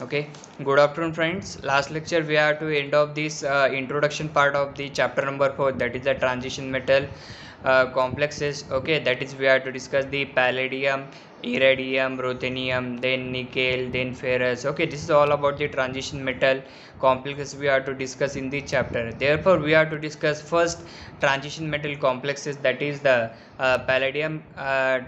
Okay, good afternoon friends. Last lecture we are to end of this introduction part of the chapter number 4, that is the transition metal complexes. Okay, that is we are to discuss the palladium, iridium, ruthenium, then nickel, then ferrous. Okay, this is all about the transition metal complexes we are to discuss in the chapter. Therefore we are to discuss first transition metal complexes, that is the palladium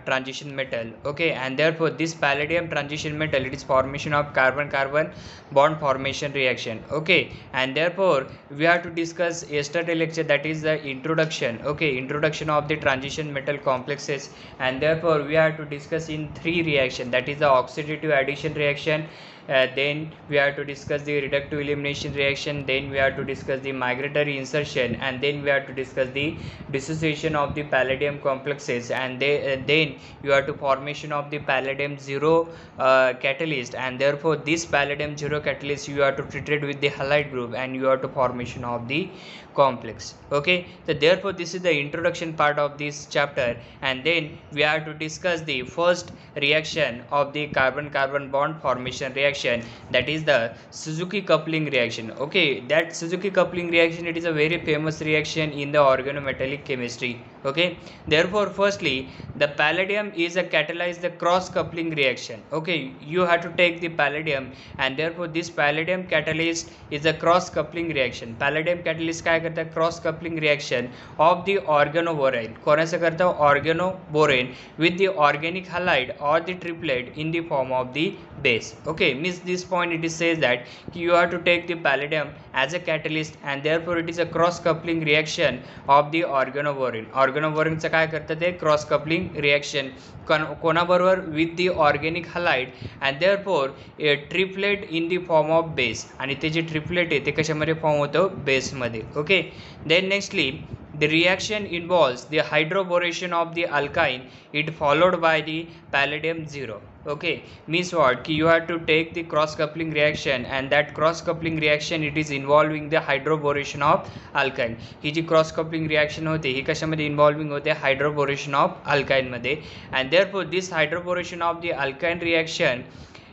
transition metal. Okay, and therefore this palladium transition metal, it is formation of carbon carbon bond formation reaction. Okay, and therefore we have to discuss yesterday lecture, that is the introduction. Okay, introduction of the transition metal complexes, and therefore we have to discuss in three reaction, that is the oxidative addition reaction, then we have to discuss the reductive elimination reaction, then we have to discuss the migratory insertion, and then we have to discuss the dissociation of the palladium complexes, and then you have to formation of the palladium zero catalyst, and therefore this palladium zero catalyst you have to treat it with the halide group, and you have to formation of the complex. Okay, so therefore this is the introduction part of this chapter, and then we have to discuss the first reaction of the carbon carbon bond formation reaction, that is the Suzuki coupling reaction. Okay, that Suzuki coupling reaction, it is a very famous reaction in the organometallic chemistry. Okay, therefore firstly the palladium is a catalyze the cross coupling reaction. Okay, you have to take the palladium, and therefore this palladium catalyst is a cross coupling reaction. palladium catalyst काय करता है, cross coupling reaction of the organoborane. कोणाचं करता है, organoborane with the organic halide or the triplet in the form of the base. Okay, means this point it is says that you have to take the palladium as a catalyst, and therefore it is a cross coupling reaction of the organoborane. organoborane चं काय करतात ते cross coupling reaction कोणाबरोबर, with the organic halide, and therefore a triplet in the form of base, आणि ते जे triplet आहे ते कशामध्ये फॉर्म होतं, बेस मध्ये. Okay, then nextly the reaction involves the hydroboration of the alkyne, it followed by the palladium zero. Okay, means what, you have to take the cross coupling reaction, and that cross coupling reaction it is involving the hydroboration of alkyne. ही जी cross coupling reaction होते ही कशामध्ये involving होते, hydroboration of alkyne मध्ये, and therefore this hydroboration of the alkyne reaction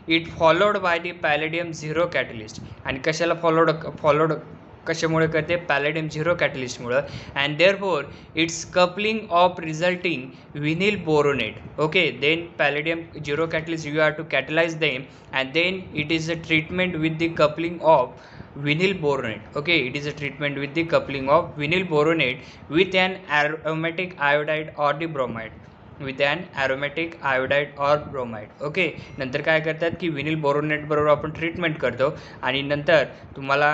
it followed by the palladium zero catalyst. आणि कशाला followed कशामुळे करते, पॅलेडियम झिरो कॅटलिस्टमुळं, and therefore it's coupling of resulting vinyl boronate. Okay, then palladium zero catalyst you have to catalyze them, and then it is a treatment with the coupling of vinyl boronate. Okay, it is a treatment with the coupling of vinyl boronate with an aromatic iodide or the bromide, with an aromatic iodide or bromide. Okay, नंतर काय करतात की विनिल बोरोनेट बरोबर आपण treatment करतो, आणि नंतर तुम्हाला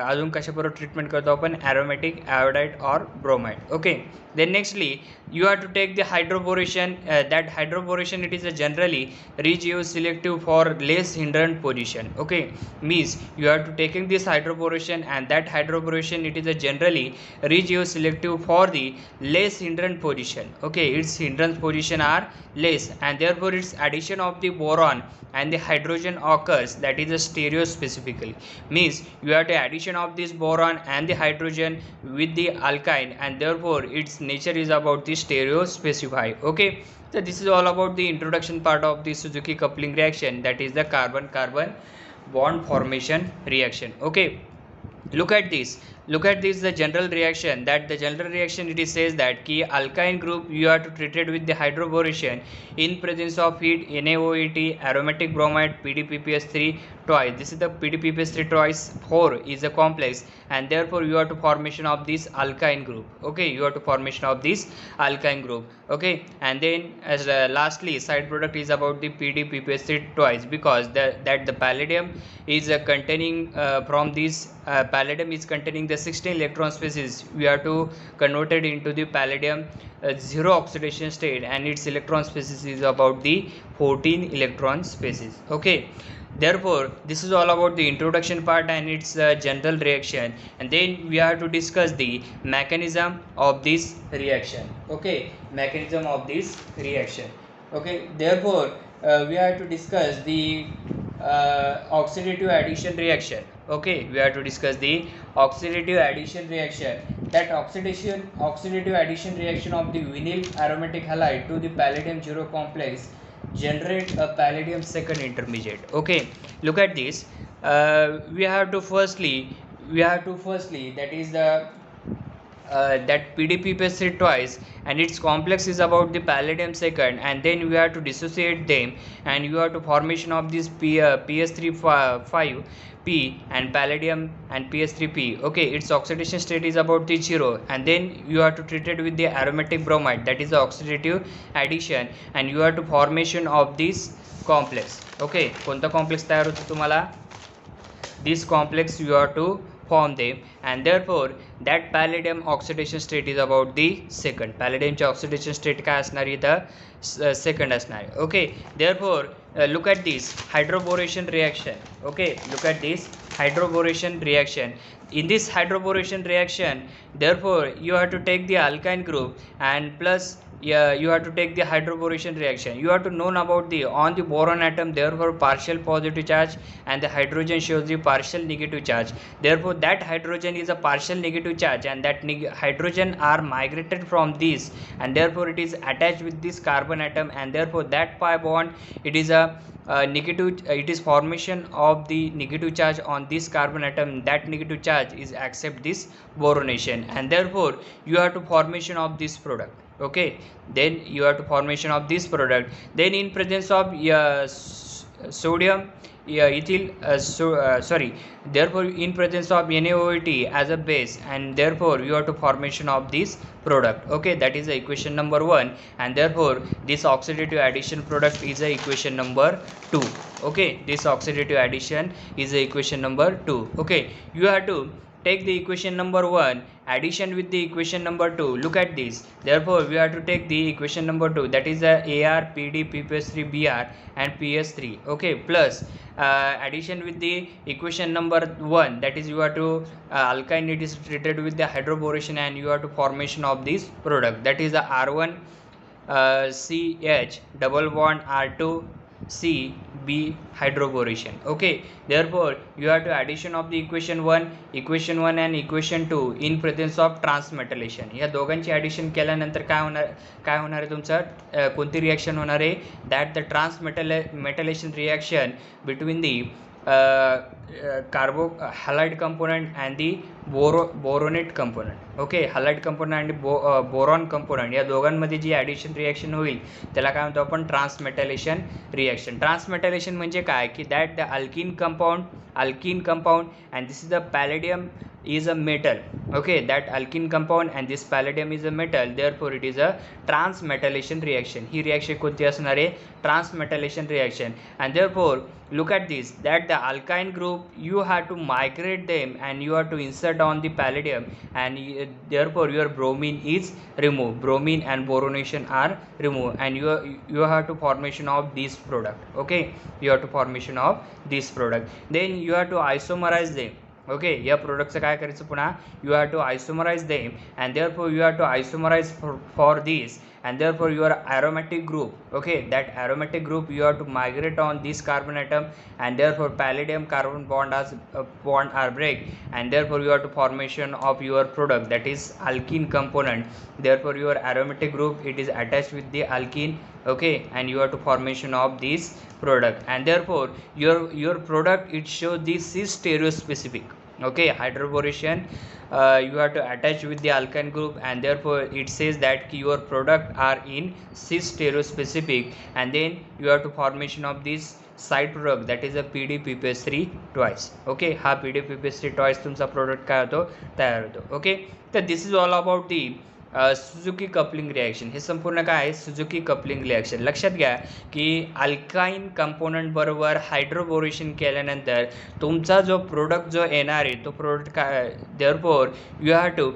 अजून कशाबरोबर ट्रीटमेंट करतो आपण, aromatic iodide or bromide. Okay, then nextly you have to take the hydroboration. That hydroboration it is a generally regeo-selective for less hindrance position. Okay, means you have to taking this hydroboration, and that hydroboration it is a generally regeo-selective for the less hindrance position. Okay, its hindrance position are less, and therefore its addition of the boron and the hydrogen occurs, that is a stereo specifically. Means you have the addition of this boron and the hydrogen with the alkyne, and therefore its nature is about the stereo specify. Okay, so this is all about the introduction part of the Suzuki coupling reaction, that is the carbon carbon bond formation reaction. Okay, look at this, the general reaction, that the general reaction it is says that ki alkyne group you have to treat it with the hydroboration in presence of heat, NaOET, aromatic bromide, PDPPS3 twice. This is the PDPPS3 twice 4 is a complex, and therefore you have to formation of this alkyne group. Okay, you have to formation of this alkyne group. Okay, and then as lastly side product is about the PDPPS3 twice, because that the palladium is containing from this palladium is containing the 16 electron species, we have to convert it into the palladium zero oxidation state, and its electron species is about the 14 electron species. Okay, therefore this is all about the introduction part and its general reaction, and then we have to discuss the mechanism of this reaction. Okay, mechanism of this reaction. Okay, therefore we have to discuss the oxidative addition reaction. Okay, we have to discuss the oxidative addition reaction. That oxidative addition reaction of the vinyl aromatic halide to the palladium zero complex, generate a palladium second intermediate. Okay, look at this. We have to firstly that is the that PDP PS3 twice, and its complex is about the palladium second, and then we have to dissociate them, and you have to formation of this PS3 5 P and palladium and PS3P. Okay, its oxidation state is about the 0, and then you have to treat it with the aromatic bromide, that is the oxidative addition, and you have to formation of this complex. Okay, कोणता complex तयार होतो तुम्हाला? This complex you have to form them, and therefore that palladium oxidation state is about the second. Palladium चे oxidation state काय असणार इथं second असणार. Okay, therefore look at this hydroboration reaction. Okay, look at this hydroboration reaction. In this hydroboration reaction, therefore you have to take the alkyne group and plus you have to take the hydroboration reaction. You have to know about the on the boron atom, therefore partial positive charge, and the hydrogen shows the partial negative charge. Therefore that hydrogen is a partial negative charge, and that hydrogen are migrated from this, and therefore it is attached with this carbon atom, and therefore that pi bond, it is a negative, it is formation of the negative charge on this carbon atom. That negative charge is accept this boronation, and therefore you have to formation of this product. Okay, then you have to formation of this product. Then in presence of sodium ethyl therefore in presence of NaOH as a base, and therefore you have to formation of this product. Okay, that is the equation number 1, and therefore this oxidative addition product is the equation number 2. Okay, this oxidative addition is the equation number 2. Okay, you have to take the equation number 1 addition with the equation number 2. Look at this. Therefore we have to take the equation number 2, that is the AR PD PS3 BR and PS3. Okay, plus addition with the equation number 1, that is you have to alkyne, it is treated with the hydroboration, and you have to formation of this product, that is the R1 CH double bond R2 C B hydroboration. Okay, therefore you have to addition of the equation 1 and equation 2 in presence of transmetallation. या दोघांची addition केल्यानंतर काय होणार आहे तुमचं कोणती reaction होणार आहे? That the transmetalation reaction between the halide component and the boronate component. Okay, halide component and boron component या दोघांमध्ये जी ॲडिशन रिॲक्शन होईल त्याला काय म्हणतो आपण? ट्रान्समेटलेशन रिॲक्शन. ट्रान्समेटलेशन म्हणजे काय की that the alkene compound and this is the palladium is a metal. Okay, that alkene compound and this palladium is a metal, therefore it is a transmetallation reaction. He reaction कोणती असणार आहे? Transmetallation reaction. And therefore look at this, that the alkyne group you have to migrate them and you have to insert on the palladium, and therefore your bromine is removed. Bromine and boronation are removed, and you have to formation of this product. Okay, you have to formation of this product. Then you have to isomerize them. Okay, या प्रोडक्टचं काय करायचं पुन्हा? You have to isomerize them, and therefore you have to isomerize for this, and therefore your aromatic group, okay, that aromatic group you have to migrate on this carbon atom, and therefore palladium carbon bond are break, and therefore you have to formation of your product, that is alkene component. Therefore your aromatic group, it is attached with the alkene. Okay, and you have to formation of this product, and therefore your product, it shows this cis stereospecific. Okay, hydroboration you have to attach with the alkyne group, and therefore it says that your product are in cis stereospecific, and then you have to formation of this side product, that is a PDPPS3 twice. Okay, हा PDPPS3 twice तुमचा product काय होतो? तयार होतो. Okay, तर this is all about the Suzuki coupling reaction. हे संपूर्ण काय आहे? Suzuki coupling reaction. लक्षात घ्या की अल्काईन कंपोनंट बरोबर हायड्रोबोरेशन केल्यानंतर तुमचा जो प्रोडक्ट जो येणार आहे तो प्रोडक्ट काय? Therefore you have to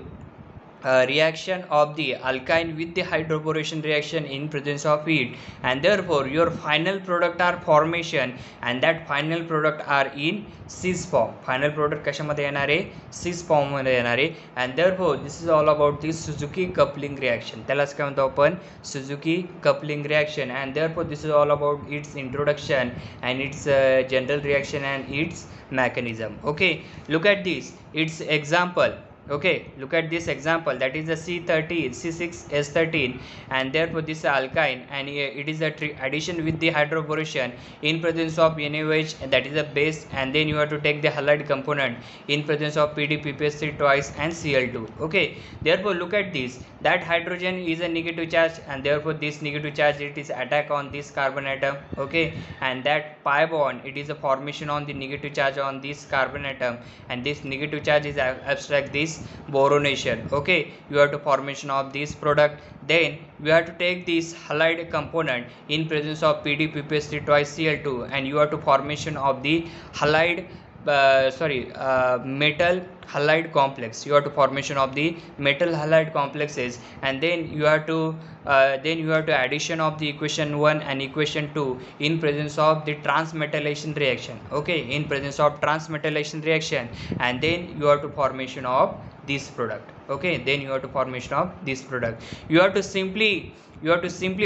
reaction of the alkyne with the hydroboration reaction in presence of heat, and therefore your final product are formation, and that final product are in cis form. Final product कशामध्ये येणार आहे? cis form मध्ये येणार आहे, and therefore this is all about the Suzuki coupling reaction. त्यालाच काय म्हणतो आपण? Suzuki coupling reaction. And therefore this is all about its introduction and its general reaction and its mechanism. Okay, look at this, its example. Okay, look at this example, that is the C13 C6H13, and therefore this is alkyne, and it is a addition with the hydroboration in presence of NaOH, and that is a base, and then you have to take the halide component in presence of PDPPS3 twice and Cl2. Okay, therefore look at this, that hydrogen is a negative charge, and therefore this negative charge, it is attack on this carbon atom. Okay, and that pi bond, it is a formation on the negative charge on this carbon atom, and this negative charge is abstract this boronation. Okay, you have to formation of this product. Then we have to take this halide component in presence of PDPPS3 twice Cl2, and you have to formation of the halide metal halide complex. You have to formation of the metal halide complexes, and then you have to addition of the equation 1 and equation 2 in presence of the transmetallation reaction. Okay, in presence of transmetallation reaction, and then you have to formation of this product. Okay, then you have to formation of this product. You have to simply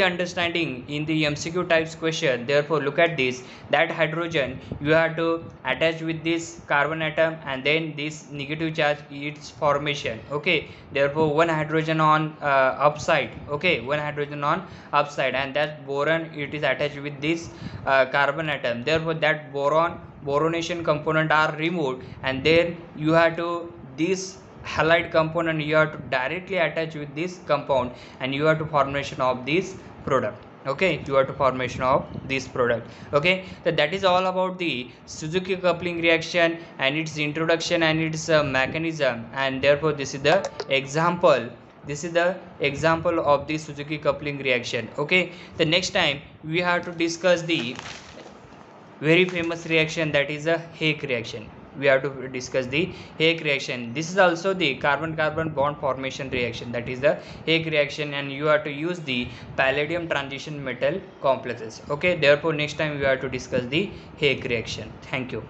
understanding in the MCQ types question. Therefore look at this, that hydrogen you have to attach with this carbon atom, and then this negative charge its formation. Okay, therefore one hydrogen on upside. Okay, one hydrogen on upside, and that boron, it is attached with this carbon atom. Therefore that boronation component are removed, and then you have to this halide component you have to directly attach with this compound, and you have to formation of this product. Okay, you have to formation of this product. Okay, so that is all about the Suzuki coupling reaction and its introduction and its mechanism, and therefore this is the example of the Suzuki coupling reaction. Okay, the next time we have to discuss the very famous reaction, that is a Hake reaction. We have to discuss the Hake reaction. This is also the carbon-carbon bond formation reaction, that is the Hake reaction, and you have to use the palladium transition metal complexes. Okay, therefore next time we have to discuss the Hake reaction. Thank you.